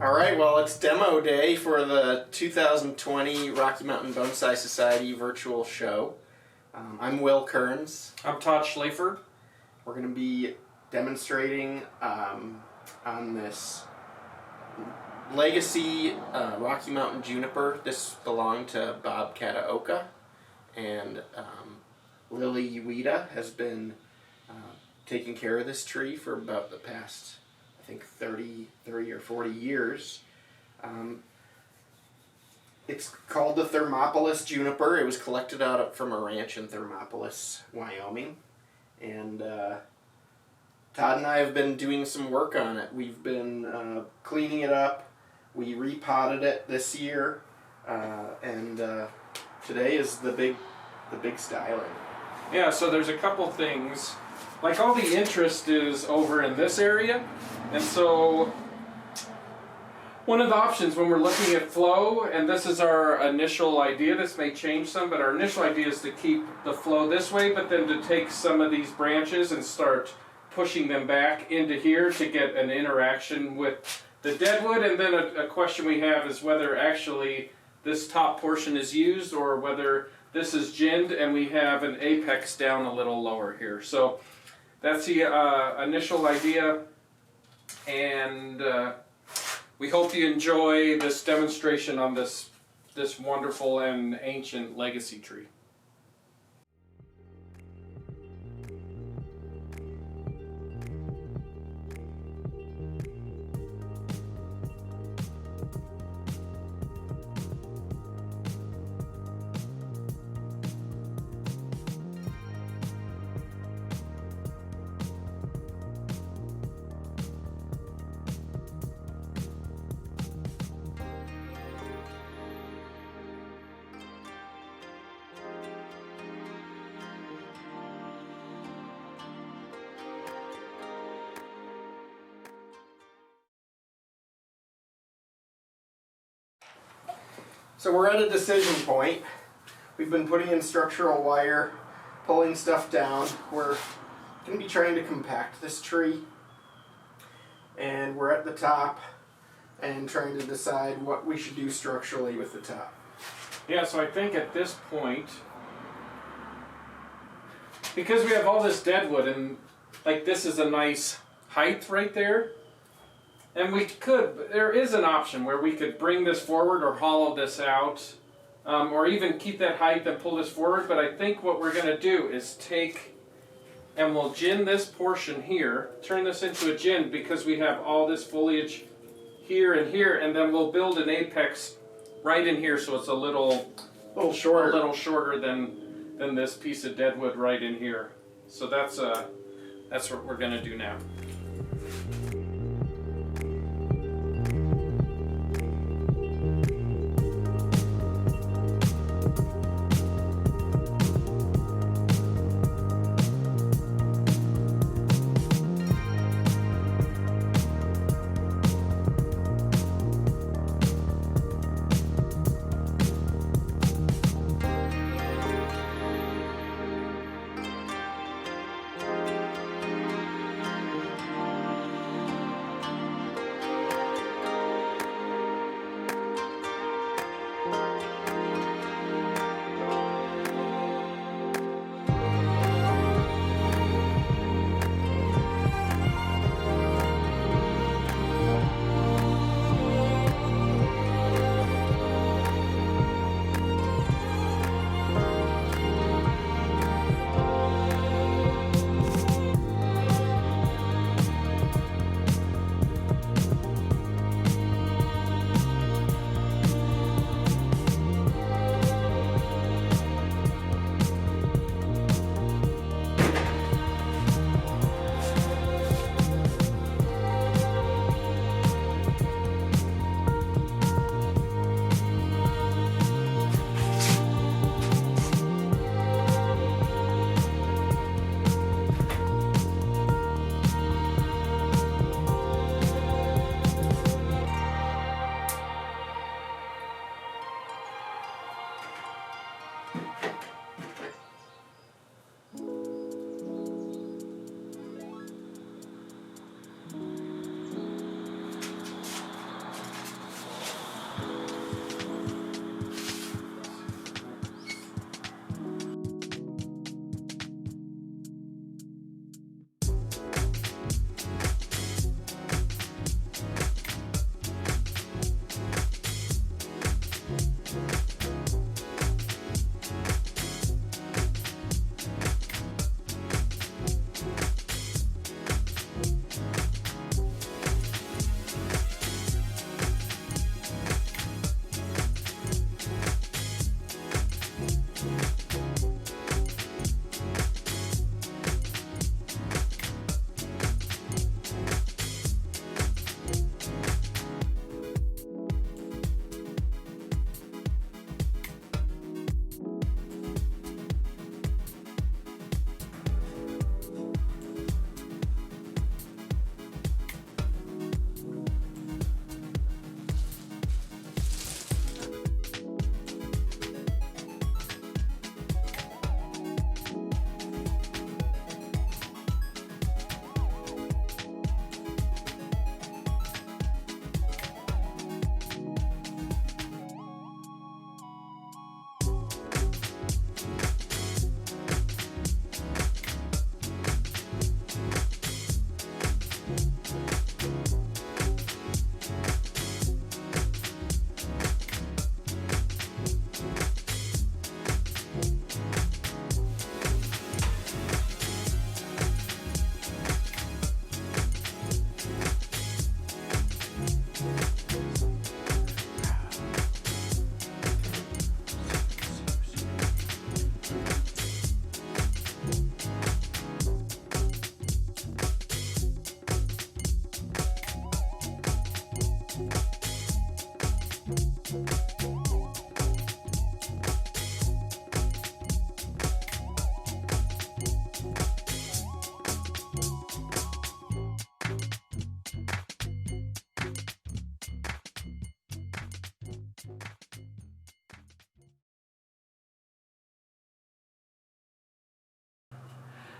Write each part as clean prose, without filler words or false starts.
All right, well, it's demo day for the 2020 Rocky Mountain Bonsai Society virtual show. I'm Will Kerns. I'm Todd Schalfer. We're going to be demonstrating on this legacy Rocky Mountain Juniper. This belonged to Bob Kataoka, and Lily Ueda has been taking care of this tree for about the past, I think, 30 or 40 years. It's called the Thermopolis Juniper. It was collected out from a ranch in Thermopolis, Wyoming. And Todd and I have been doing some work on it. We've been cleaning it up. We repotted it this year. And today is the big styling. Yeah, so there's a couple things. Like, all the interest is over in this area. And so one of the options when we're looking at flow, and this is our initial idea, this may change some, but our initial idea is to keep the flow this way, but then to take some of these branches and start pushing them back into here to get an interaction with the deadwood. And then a question we have is whether actually this top portion is used or whether this is ginned and we have an apex down a little lower here. So that's the initial idea, and we hope you enjoy this demonstration on this wonderful and ancient legacy tree. So we're at a decision point. We've been putting in structural wire, pulling stuff down. We're going to be trying to compact this tree. And we're at the top and trying to decide what we should do structurally with the top. Yeah, so I think at this point, because we have all this deadwood and like this is a nice height right there, and there is an option where we could bring this forward or hollow this out, or even keep that height and pull this forward. But I think what we're going to do is take, and we'll gin this portion here, turn this into a gin because we have all this foliage here, and then we'll build an apex right in here so it's a little shorter than this piece of deadwood right in here. So that's what we're going to do now.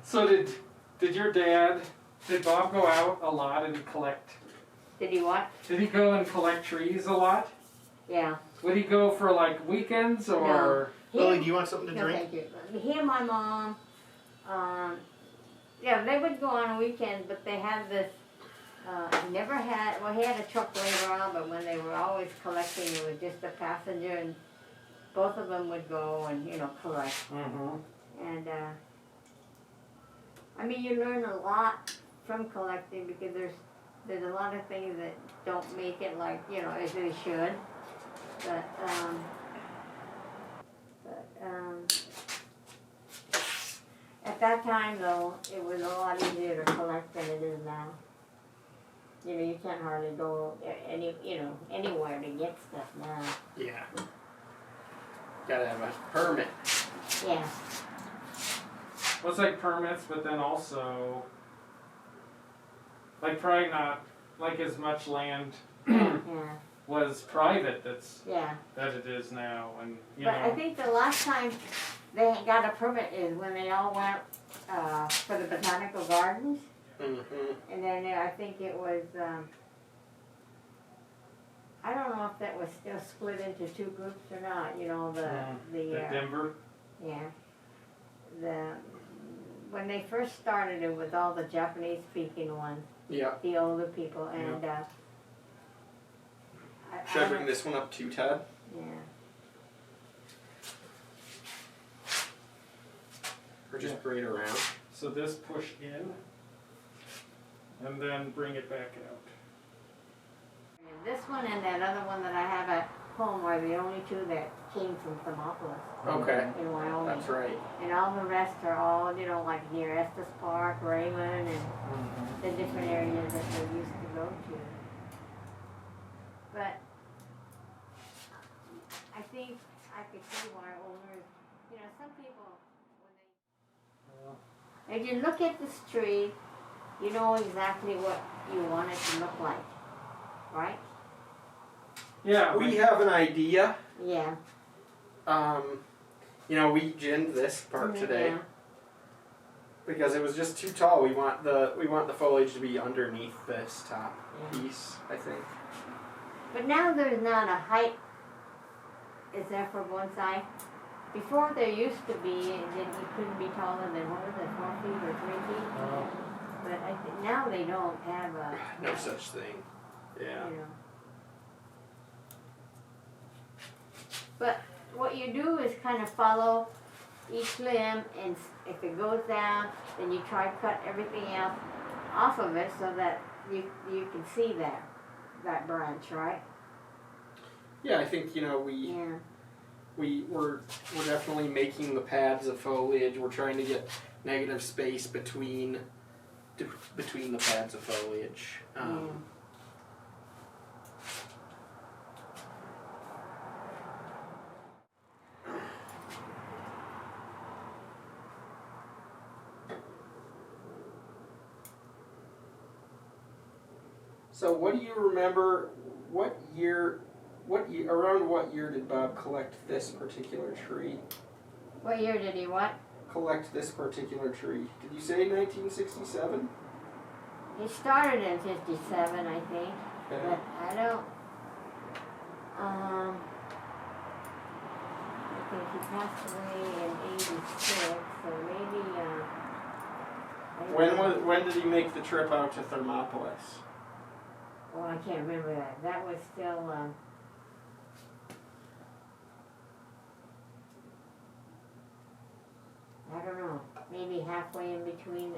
So did your dad, did Bob go out a lot and collect? Did he what? Did he go and collect trees a lot? Yeah. Would he go for like weekends or? Lily, do you want something to No, drink? thank you. He and my mom, yeah, they would go on a weekend, but they had this, he never had, well, he had a truck later on, but when they were always collecting, it was just a passenger, and both of them would go and, you know, collect. Mm-hmm. And, I mean, you learn a lot from collecting because there's a lot of things that don't make it like, you know, as they should. But at that time, though, it was a lot easier to collect than it is now. You know, you can't hardly go anywhere to get stuff now. Yeah. Gotta have a permit. Yeah. Well, it's like permits, but then also, like probably not like as much land Yeah. was private Yeah. that it is now, and you But know. I think the last time they got a permit is when they all went for the botanical gardens, Mm-hmm. and then I think it was. I don't know if that was still split into two groups or not. You know the Denver. yeah when they first started it was all the Japanese speaking ones, Yeah. the older people, and Should I bring this one up too, Todd? Yeah. Or just bring it around? So this push in, and then bring it back out. And this one and that other one that I have at home are the only two that came from Thermopolis Okay. in Wyoming. That's right. And all the rest are all, you know, like near Estes Park, Raymond, and the different areas that they used to go to. But I think I could see why owners, you know, some people, when they, if you look at this tree, you know exactly what you want it to look like, right? Yeah. We have an idea. Yeah. You know, we ginned this part today Yeah. because it was just too tall. We want the foliage to be underneath this top Yeah. piece, I think. But now there's not a height, is there, for bonsai? Before there used to be, and then you couldn't be taller than, what was it, 4 feet or 3 feet? But I think now they don't have a... No such thing. Yeah. You know. But what you do is kind of follow each limb, and if it goes down, then you try to cut everything else off of it so that you can see that branch, right? Yeah, I think, you know, Yeah. we're definitely making the pads of foliage. We're trying to get negative space between the pads of foliage. So what do you remember, around what year did Bob collect this particular tree? What year did he what? Collect this particular tree. Did you say 1967? He started in 57, I think. Okay. But I don't, I think he passed away in 86, so maybe, When did he make the trip out to Thermopolis? well, I can't remember that. That was still, I don't know, maybe halfway in between,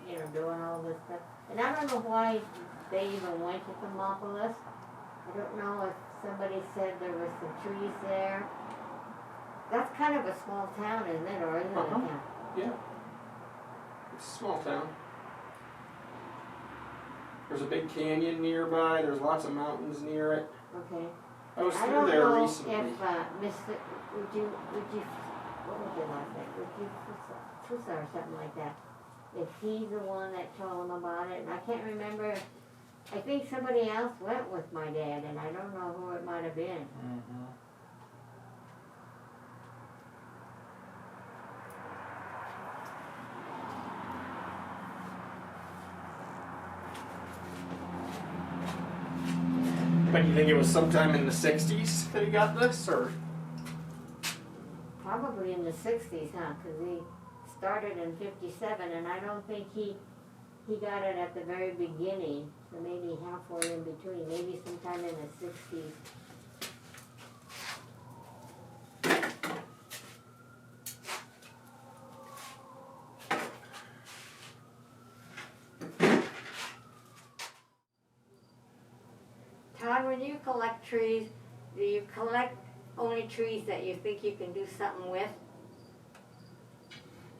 you know, doing all this stuff. And I don't know why they even went to Thermopolis. I don't know if somebody said there was some trees there. That's kind of a small town, isn't it? Or isn't it a town? Yeah. It's a small town. There's a big canyon nearby. There's lots of mountains near it. Okay. I was I through don't there know recently. if Mr. Would you, what was your last name? Would you Fusa or something like that? If he's the one that told him about it, and I can't remember. I think somebody else went with my dad, and I don't know who it might have been. But you think it was sometime in the 60s that he got this, or? Probably in the 60s, huh? Because he started in 57, and I don't think he got it at the very beginning. So maybe halfway in between, maybe sometime in the 60s. Todd, when you collect trees, do you collect only trees that you think you can do something with?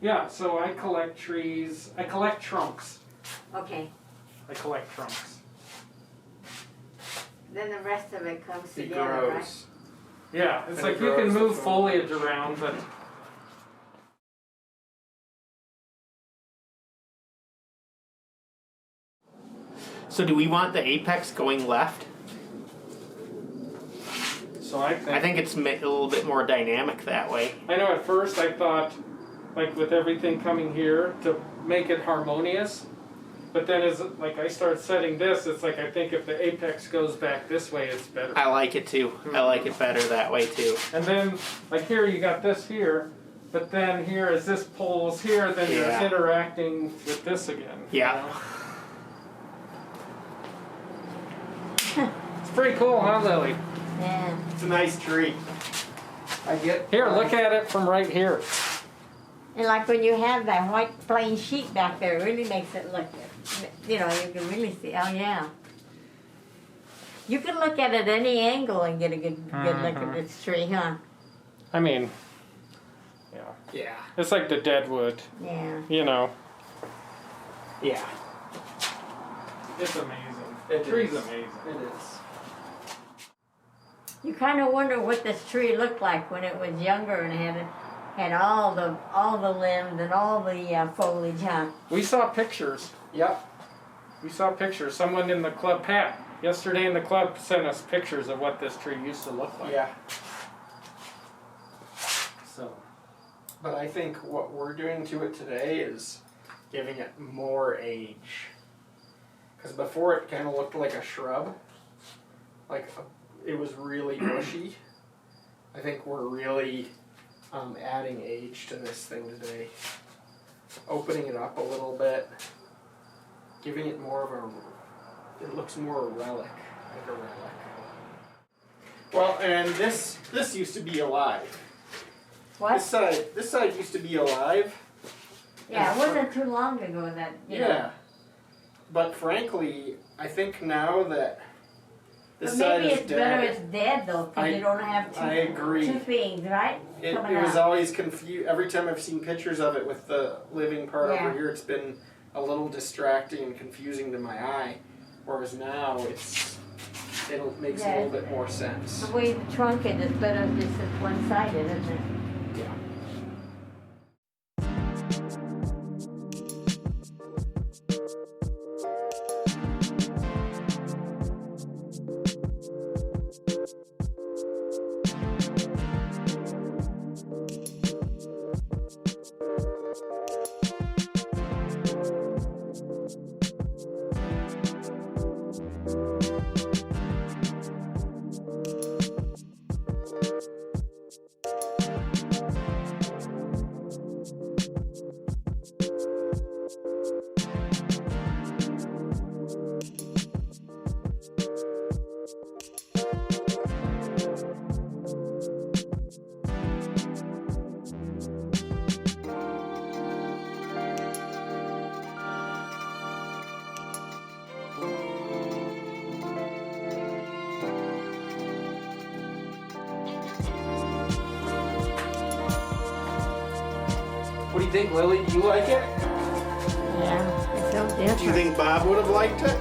Yeah, so I collect trees. I collect trunks. Okay. I collect trunks. Then the rest of it comes He together, grows. right? Yeah, it's And like it you can grows the move foliage. foliage around, but So do we want the apex going left? so I think it's a little bit more dynamic that way. I know at first I thought, like with everything coming here, to make it harmonious. But then as like I start setting this, it's like I think if the apex goes back this way, it's better. I like it too. I like it better that way too. And then, like here, you got this here, but then here, as this pulls here, then Yeah. you're interacting with this again. you Yeah. know? It's pretty cool, huh, Lily? Yeah. It's a nice tree. I get. Here, look at it from right here. And like when you have that white plain sheet back there, it really makes it look, you know, you can really see, oh yeah. You can look at it any angle and get a good look at this tree, huh? I mean, yeah. Yeah. It's like the deadwood, Yeah. you know. Yeah. It's amazing. It The tree's is. amazing. It is. You kind of wonder what this tree looked like when it was younger and had all the limbs and all the foliage, huh? We saw pictures. Yep. We saw pictures. Someone in the club, Pat, yesterday in the club sent us pictures of what this tree used to look like. Yeah. So, but I think what we're doing to it today is giving it more age. Because before it kind of looked like a shrub, it was really bushy. I think we're really adding age to this thing today. Opening it up a little bit, giving it more of a, it looks more a relic, like a relic. Well, and this used to be alive. What? This side used to be alive. Yeah, it wasn't too long ago that, you know. Yeah. But frankly, I think now that this But side maybe is it's better dead. it's dead though, because you don't have I agree. two things, right? It Coming was out. always confused. Every time I've seen pictures of it with the living part Yeah. over here, it's been a little distracting and confusing to my eye. Whereas now it makes a little bit more sense. The way the trunk is, it's better just it's one-sided, isn't it? Yeah. What do you think, Lily? Do you like it? Yeah, it's so different. Do you think Bob would have liked it?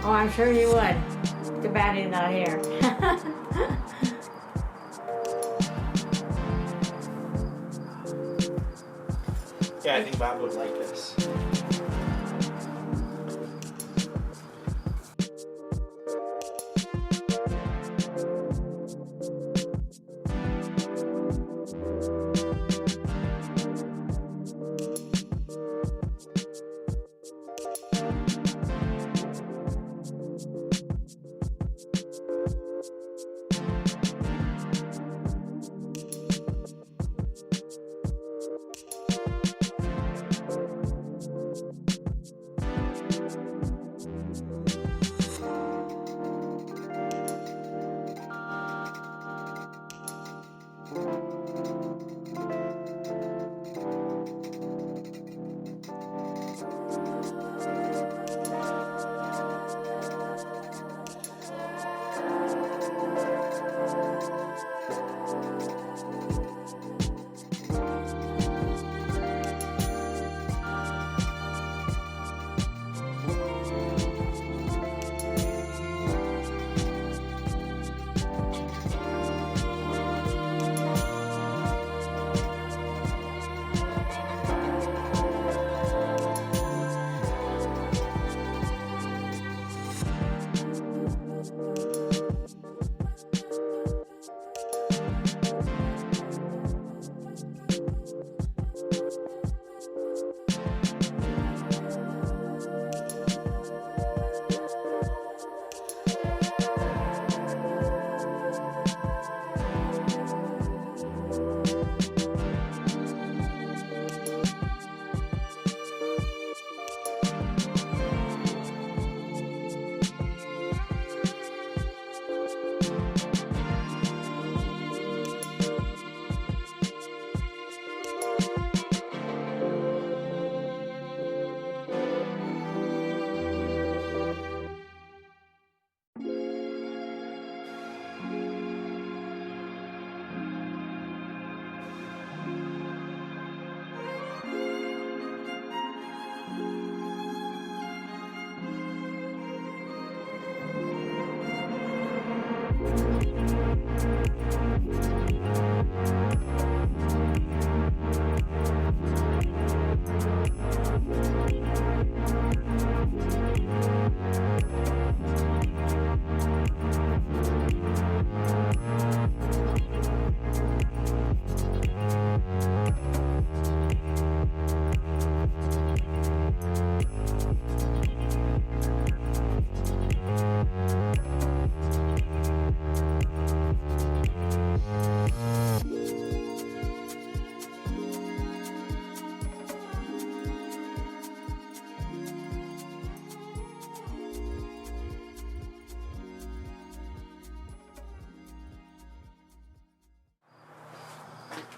Oh, I'm sure you would. Too bad he's not here. Yeah, I think Bob would like this.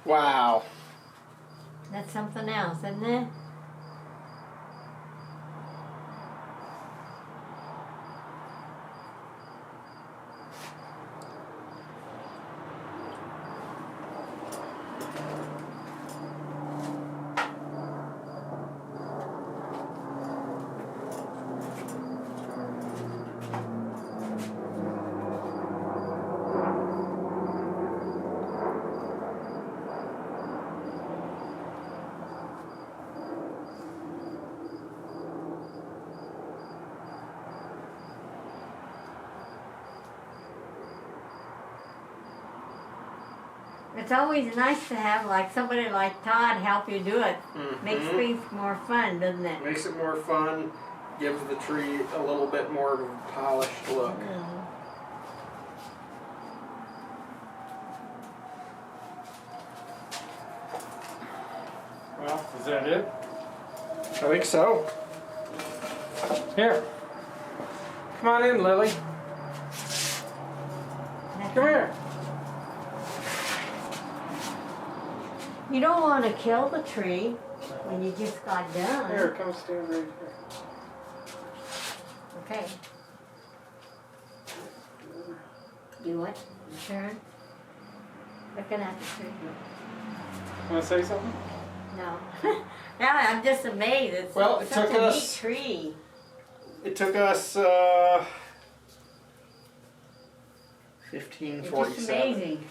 Wow. That's something else, isn't it? It's always nice to have like somebody like Todd help you do it. Makes things more fun, doesn't it? Makes it more fun, gives the tree a little bit more of a polished look. Well, is that it? I think so. Here. Come on in, Lily. Come here. You don't want to kill the tree when you just got done. Here, come stand right here. Okay. You what? Turn. Looking at the tree. Want to say something? No. No, I'm just amazed. It's Well, it such took a us- neat tree. It took us 15, It's 47. just amazing.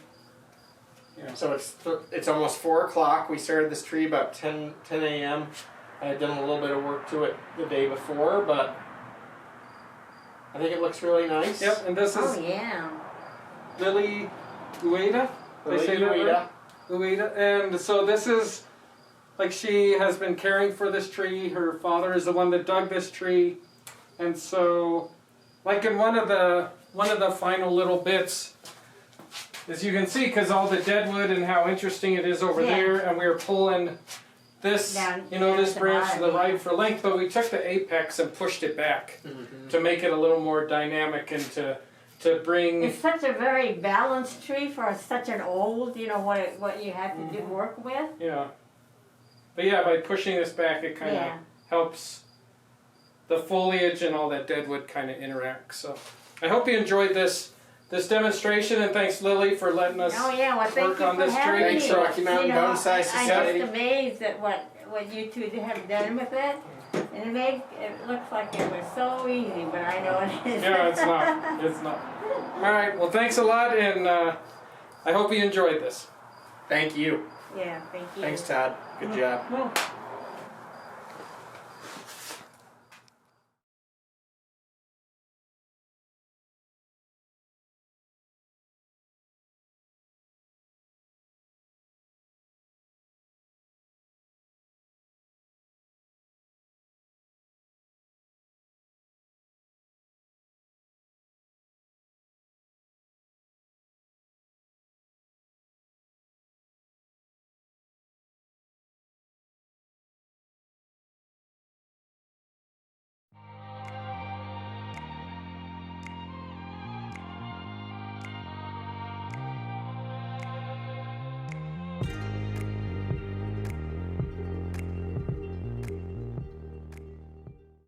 Yeah. So it's almost 4 o'clock. We started this tree about 10 a.m. I had done a little bit of work to it the day before, but I think it looks really nice. Yep, and this Oh is yeah. Lily Ueda. They say that right? Ueda. And so this is, like, she has been caring for this tree. Her father is the one that dug this tree. And so, like in one of the final little bits, as you can see, because all the deadwood and how interesting it is over there, and we were pulling this, Down- you know, down this to branch to the bottom, right for length, but we took the apex and pushed it back to make it a little more dynamic and to bring. It's such a very balanced tree for such an old, you know, what you have to do work with. Yeah. But yeah, by pushing this back, it kind of Yeah. helps the foliage and all that deadwood kind of interact. So I hope you enjoyed this demonstration, and thanks Lily for letting us Oh yeah, well thank work you on for this having tree. me. Thanks, Rocky Mountain You know, Bonsai Society. I'm just amazed at what you two have done with it. And it looks like it was so easy, but I know it isn't. Yeah, it's not. It's not. All right. Well, thanks a lot, and I hope you enjoyed this. Thank you. Yeah, thank you. Thanks, Todd. Good job. No.